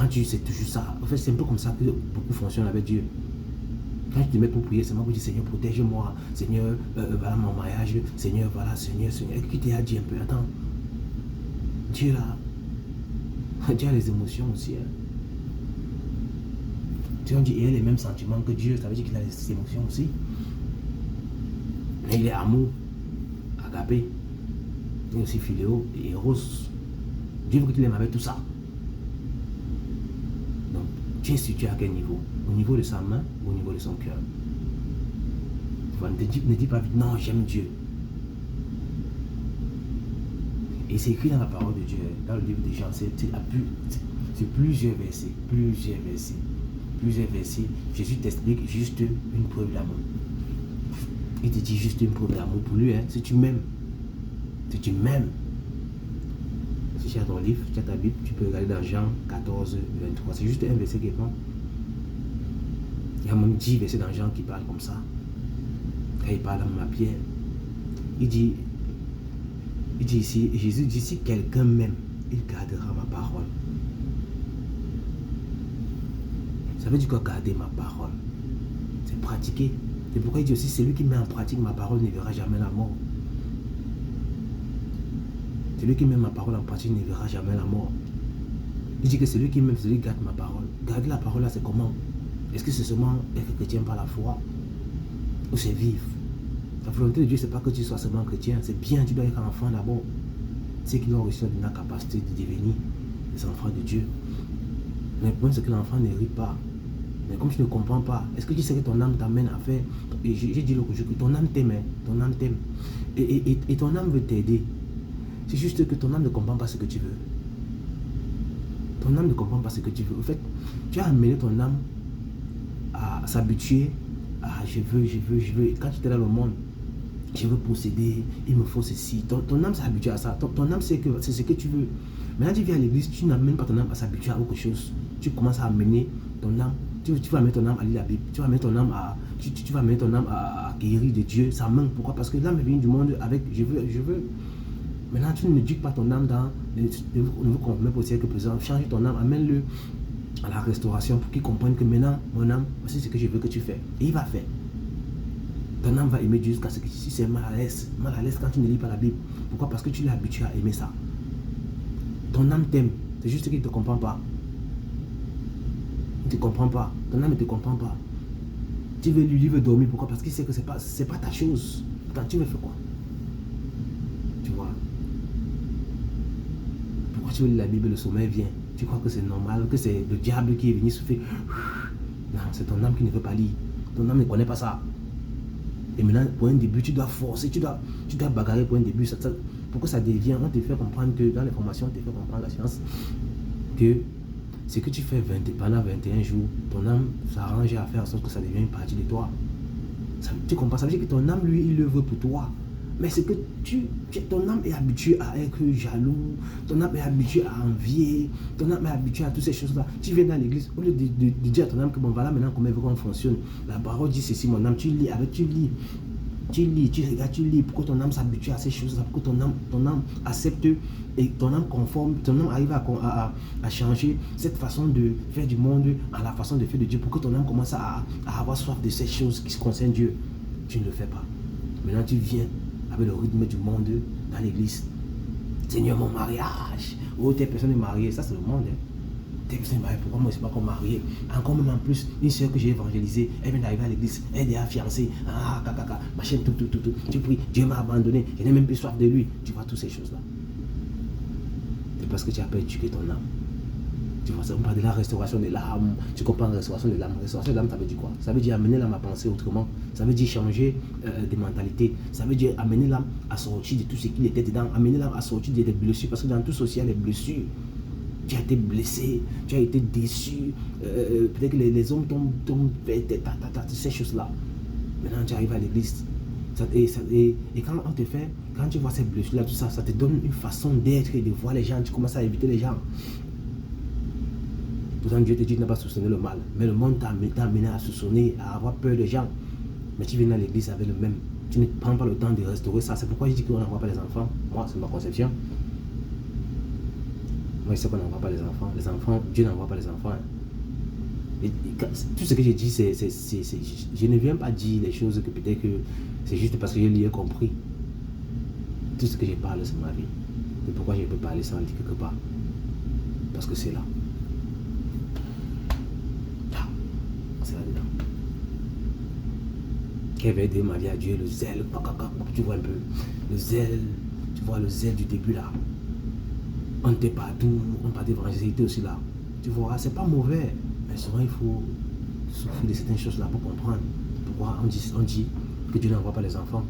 quand tu sais toujours ça, en fait, c'est un peu comme ça que beaucoup fonctionnent avec Dieu. Quand tu te mets pour prier, c'est moi qui dis Seigneur, protège-moi, Seigneur, voilà mon mariage, Seigneur, voilà, Seigneur, Seigneur. Et que tu t'es dit un peu, attends, Dieu là, Dieu a les émotions aussi. Hein. Tu vois, il a les mêmes sentiments que Dieu, ça veut dire qu'il a les émotions aussi. Mais il est amour, agapé, il est aussi philéo et héros. Dieu veut qu'il aime avec tout ça. Donc, tu es situé à quel niveau? Au niveau de sa main ou au niveau de son cœur? Ne dis pas, non, j'aime Dieu. Et c'est écrit dans la parole de Dieu, dans le livre des Jean, c'est plusieurs versets. Jésus t'explique juste une preuve d'amour. Il te dit juste une preuve d'amour pour lui. Hein. Si tu m'aimes, si tu as ton livre, tu as ta Bible, tu peux regarder dans Jean 14, 23. C'est juste un verset qui prend. Il y a même 10 versets dans Jean qui parlent comme ça. Quand il parle à ma Pierre, il dit ici, Jésus dit, si quelqu'un m'aime, il gardera ma parole. Ça veut dire quoi garder ma parole? C'est pratiquer. C'est pourquoi il dit aussi, celui qui met en pratique ma parole ne verra jamais la mort. Celui qui met ma parole en pratique ne verra jamais la mort. Il dit que celui qui m'aime, celui qui garde ma parole. Garder la parole là, c'est comment? Est-ce que c'est seulement être chrétien par la foi? Ou c'est vivre? La volonté de Dieu, c'est pas que tu sois seulement chrétien. C'est bien, tu dois être un enfant d'abord. C'est qui doit reçu la capacité de devenir des enfants de Dieu. Mais le problème, c'est que l'enfant n'hérite pas. Mais comme tu ne comprends pas, est-ce que tu sais que ton âme t'amène à faire... J'ai dit l'autre jour que ton âme t'aime, hein? Ton âme t'aime. Et ton âme veut t'aider. C'est juste que ton âme ne comprend pas ce que tu veux. Ton âme ne comprend pas ce que tu veux. En fait, tu as amené ton âme à s'habituer à je veux. Quand tu étais dans le monde, je veux posséder, il me faut ceci. Ton âme s'est habituée à ça. Ton âme sait que c'est ce que tu veux. Maintenant, tu viens à l'église, tu n'amènes pas ton âme à s'habituer à autre chose. Tu commences à amener ton âme. Tu vas amener ton âme à lire la Bible. Tu vas amener ton âme à... Tu vas amener ton âme à guérir de Dieu. Ça manque. Pourquoi? Parce que l'âme est venue du monde avec je veux. Maintenant, tu ne duques pas ton âme dans le nouveau comportement possible que présent. Change ton âme, amène-le à la restauration pour qu'il comprenne que maintenant, mon âme, voici ce que je veux que tu fais. Et il va faire. Ton âme va aimer Dieu jusqu'à ce que si c'est mal à l'aise quand tu ne lis pas la Bible. Pourquoi? Parce que tu l'as habitué à aimer ça. Ton âme t'aime. C'est juste qu'il ne te comprend pas. Il ne te comprend pas. Ton âme ne te comprend pas. Tu veux lui, il veut dormir. Pourquoi? Parce qu'il sait que ce n'est pas ta chose. Quand tu veux faire quoi? Tu vois? Pourquoi tu veux lire la Bible, le sommeil vient? Tu crois que c'est normal, que c'est le diable qui est venu souffler? Non, c'est ton âme qui ne veut pas lire. Ton âme ne connaît pas ça. Et maintenant, pour un début, tu dois forcer, tu dois bagarrer pour un début. Pour que ça devienne, on te fait comprendre que dans les formations, on te fait comprendre la science, que ce que tu fais pendant 21 jours, ton âme s'arrange à faire en sorte que ça devienne une partie de toi. Tu comprends? Ça veut dire que ton âme, lui, il le veut pour toi. Mais c'est que ton âme est habituée à être jaloux, ton âme est habituée à envier, ton âme est habituée à toutes ces choses-là. Tu viens dans l'église, au lieu de dire à ton âme que bon, voilà maintenant comment on fonctionne. La parole dit ceci, mon âme, tu lis, tu regardes, tu lis, pour que ton âme s'habitue à ces choses-là, pour que ton âme accepte et ton âme conforme, ton âme arrive à changer cette façon de faire du monde à la façon de faire de Dieu, pour que ton âme commence à avoir soif de ces choses qui se concernent Dieu. Tu ne le fais pas. Maintenant tu viens avec le rythme du monde dans l'église. Seigneur, mon mariage. Oh, telle personne est mariée, ça c'est le monde. Hein. Telle personne est mariée, pourquoi moi je ne suis pas encore marié? Encore même en plus, une soeur que j'ai évangélisée, elle vient d'arriver à l'église, elle est déjà fiancée. Ah, caca, machin, tout. Tu pries, Dieu m'a abandonné, je n'ai même plus soif de lui. Tu vois toutes ces choses-là. C'est parce que tu as pas éduqué ton âme. Tu vois, ça, on parle de la restauration de l'âme. Tu comprends la restauration de l'âme. Restauration de l'âme, ça veut dire quoi? Ça veut dire amener l'âme à penser autrement. Ça veut dire changer de mentalité. Ça veut dire amener l'âme à sortir de tout ce qu'il était dedans. Amener l'âme à sortir des blessures. Parce que dans tout social, les blessures. Tu as été blessé, tu as été déçu. Peut-être que les hommes t'ont fait ces choses-là. Maintenant, tu arrives à l'église. Et quand on te fait, quand tu vois ces blessures-là, tout ça, ça te donne une façon d'être et de voir les gens. Tu commences à éviter les gens. Pourtant, Dieu te dit de ne pas soupçonner le mal. Mais le monde t'a amené à soupçonner, à avoir peur des gens. Mais tu viens à l'église avec le même. Tu ne prends pas le temps de restaurer ça. C'est pourquoi je dis qu'on n'envoie pas les enfants. Moi, c'est ma conception. Moi, je sais qu'on n'envoie pas les enfants. Les enfants, Dieu n'envoie pas les enfants. Tout ce que j'ai dit, je ne viens pas dire les choses que peut-être que c'est juste parce que je l'ai compris. Tout ce que je parle, c'est ma vie. Et pourquoi je peux parler sans le dire quelque part? Parce que c'est là. C'est là-dedans. Qui avait aidé ma vie à Dieu, le zèle, tu vois un peu, le zèle, tu vois le zèle du début là. On était partout, on partait d'évangéliser aussi là. Tu vois, c'est pas mauvais, mais souvent il faut souffrir de certaines choses là pour comprendre pourquoi on dit que Dieu n'envoie pas les enfants.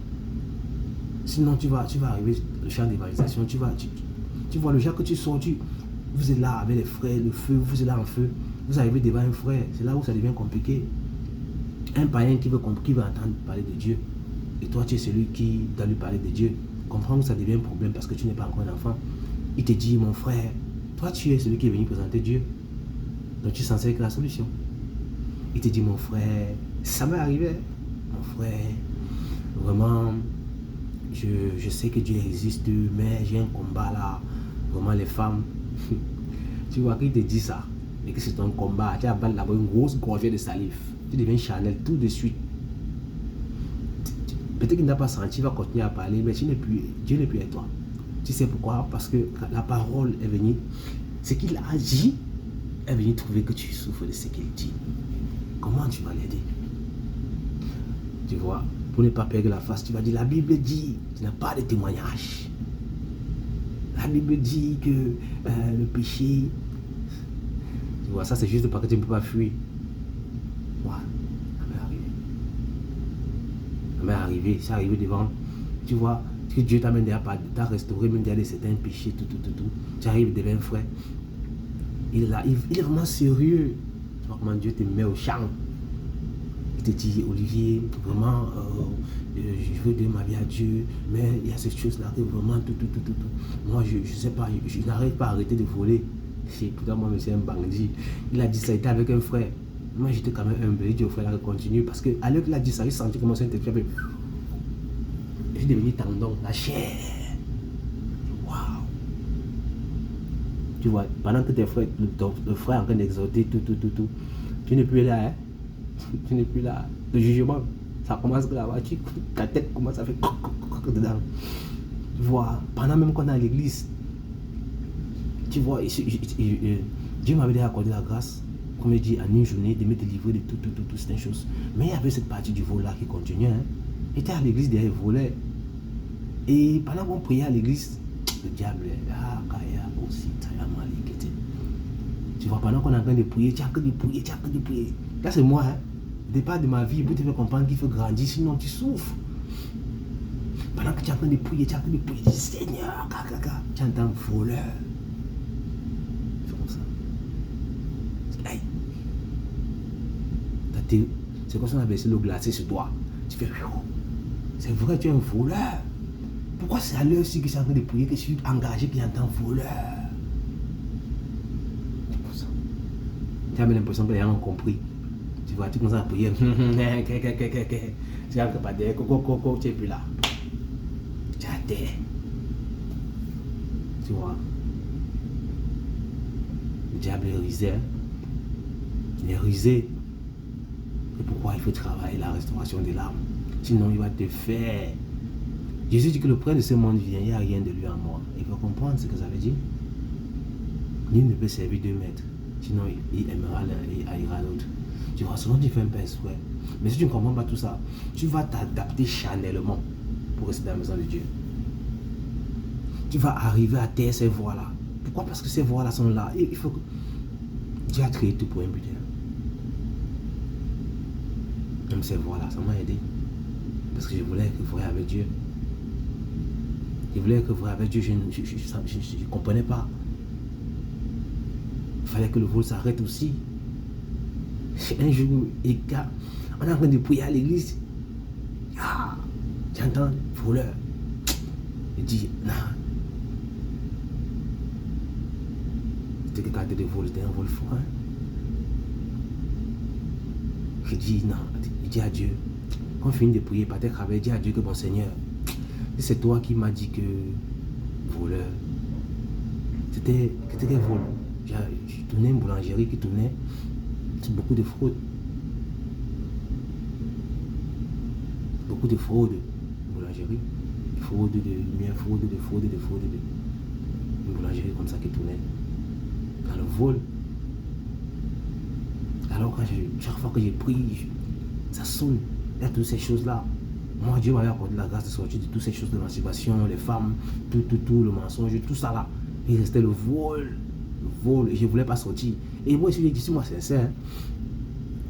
Sinon tu vas arriver au champ d'évangélisation, tu vois le jour que tu sors, vous êtes là avec les frères, le feu, vous êtes là en feu, vous arrivez devant un frère, c'est là où ça devient compliqué. Un païen qui veut entendre parler de Dieu, et toi tu es celui qui doit lui parler de Dieu, comprends que ça devient un problème parce que tu n'es pas encore un enfant. Il te dit, mon frère, toi tu es celui qui est venu présenter Dieu, donc tu es censé être la solution. Il te dit, mon frère, ça m'est arrivé, mon frère, vraiment, je sais que Dieu existe, mais j'ai un combat là, vraiment les femmes, tu vois qu'il te dit ça, et que c'est ton combat, tu as là-bas une grosse gorgée de salive, tu deviens charnel tout de suite. Peut-être qu'il n'a pas senti, il va continuer à parler, mais Dieu n'est plus avec toi. Tu sais pourquoi? Parce que la parole est venue, ce qu'il a dit est venu trouver que tu souffres de ce qu'il dit. Comment tu vas l'aider? Tu vois, pour ne pas perdre la face, tu vas dire, la Bible dit, tu n'as pas de témoignage. La Bible dit que le péché, tu vois, ça c'est juste parce que tu ne peux pas fuir. Ouais, ça m'est arrivé, c'est arrivé devant, tu vois, que Dieu t'a même déjà restauré, même déjà certains péchés, tout. Tu arrives devant un frère, il est là, il est vraiment sérieux. Tu vois comment Dieu te met au champ. Il te dit, Olivier, vraiment, je veux donner ma vie à Dieu, mais il y a cette chose-là que vraiment, tout. Moi, je sais pas, je n'arrive pas à arrêter de voler. Pourtant, moi, c'est un bandit. Il a dit ça, il était avec un frère. Moi, j'étais quand même humble. Il dit au frère, là, continue. Parce que, à l'heure qu'il a dit ça, il sentait comment ça était fait. Je suis devenu tendon, la chair. Waouh! Tu vois, pendant que tes frères, le frère est en train d'exhorter, tout, tu n'es plus là, hein? Tu n'es plus là. Le jugement, ça commence là-bas, ta tête commence à faire dedans. Tu vois, pendant même qu'on est à l'église, tu vois, Dieu m'avait déjà accordé la grâce, comme il dit, en une journée, de me délivrer de tout, ces choses. Mais il y avait cette partie du vol là qui continuait. Hein. J'étais à l'église derrière, il volait. Et pendant qu'on priait à l'église, le diable, tu vois, pendant qu'on est en train de prier, tu as que de prier. Là, c'est moi, hein. Au départ de ma vie, pour te faire comprendre qu'il faut grandir, sinon tu souffres. Pendant que tu es en train de prier, tu dis, Seigneur, tu entends voleur. C'est comme ça. Hey. C'est comme ça qu'on a versé l'eau glacée sur toi. Tu fais, c'est vrai, tu es un voleur. Pourquoi c'est à l'heure-ci que je suis en train de prier que je suis engagé qui entend voleur? C'est pour ça. Tu as même l'impression que les gens ont compris. Tu vois, tu commences à prier. Tu n'as pas de coco, tu n'es plus là. Tu as terre. Tu vois. Le diable est rusé. Il est rusé. C'est pourquoi il faut travailler la restauration des larmes. Sinon, il va te faire. Jésus dit que le prince de ce monde vient, il n'y a rien de lui en moi. Il faut comprendre ce que ça veut dire. Nul ne peut servir deux maîtres. Sinon, il aimera l'un et haïra l'autre. Tu vois, souvent tu fais un peu exprès. Mais si tu ne comprends pas tout ça, tu vas t'adapter charnellement pour rester dans la maison de Dieu. Tu vas arriver à taire ces voix-là. Pourquoi? Parce que ces voix-là sont là. Et il faut que Dieu a créé tout pour un but. Même ces voix-là, ça m'a aidé. Parce que je voulais que vous avec Dieu. Je voulais que vous avec Dieu, je ne comprenais pas. Il fallait que le vol s'arrête aussi. Un jour, on est en train de prier à l'église. Ah, j'entends voleur. Il dit, non. C'était que quand de vol, c'était un vol fou. Hein? Je dis, non. Il dit à Dieu, quand on finit de prier, peut-être avec dit à Dieu que bon Seigneur, c'est toi qui m'as dit que voleur. C'était des vols. J'ai tourné une boulangerie qui tournait. C'est beaucoup de fraude. Beaucoup de fraude. Boulangerie. Fraude de lumière, fraude. Une boulangerie comme ça qui tournait. Dans le vol. Alors chaque fois que j'ai pris, ça sonne. Il y a toutes ces choses-là. Moi, Dieu m'avait accordé la grâce de sortir de toutes ces choses de masturbation, les femmes, tout, le mensonge, tout ça là. Et restait le vol. Et je ne voulais pas sortir. Et moi, je suis moi sincère.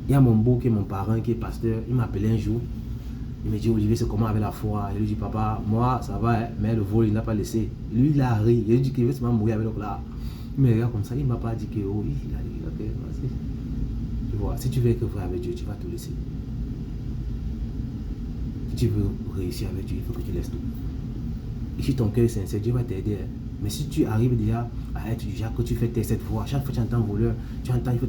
Il y a mon beau qui est mon parent, qui est pasteur. Il m'a appelé un jour. Il m'a dit, Olivier, c'est comment avec la foi? Il lui dit, papa, moi, ça va, hein, mais le vol, il n'a pas laissé. Lui, il a ri. Il lui dit qu'il veut seulement mourir avec le là. Il me regarde comme ça. Il ne m'a pas dit que, oh, il a dit, ok, vas-y. Tu vois, si tu veux être vrai avec Dieu, tu vas tout laisser. Si tu veux réussir avec Dieu, il faut que tu laisses tout. Et si ton cœur est sincère, Dieu va t'aider. Mais si tu arrives déjà à être du genre que tu fais cette voix, chaque fois que tu entends voleur, tu entends, il faut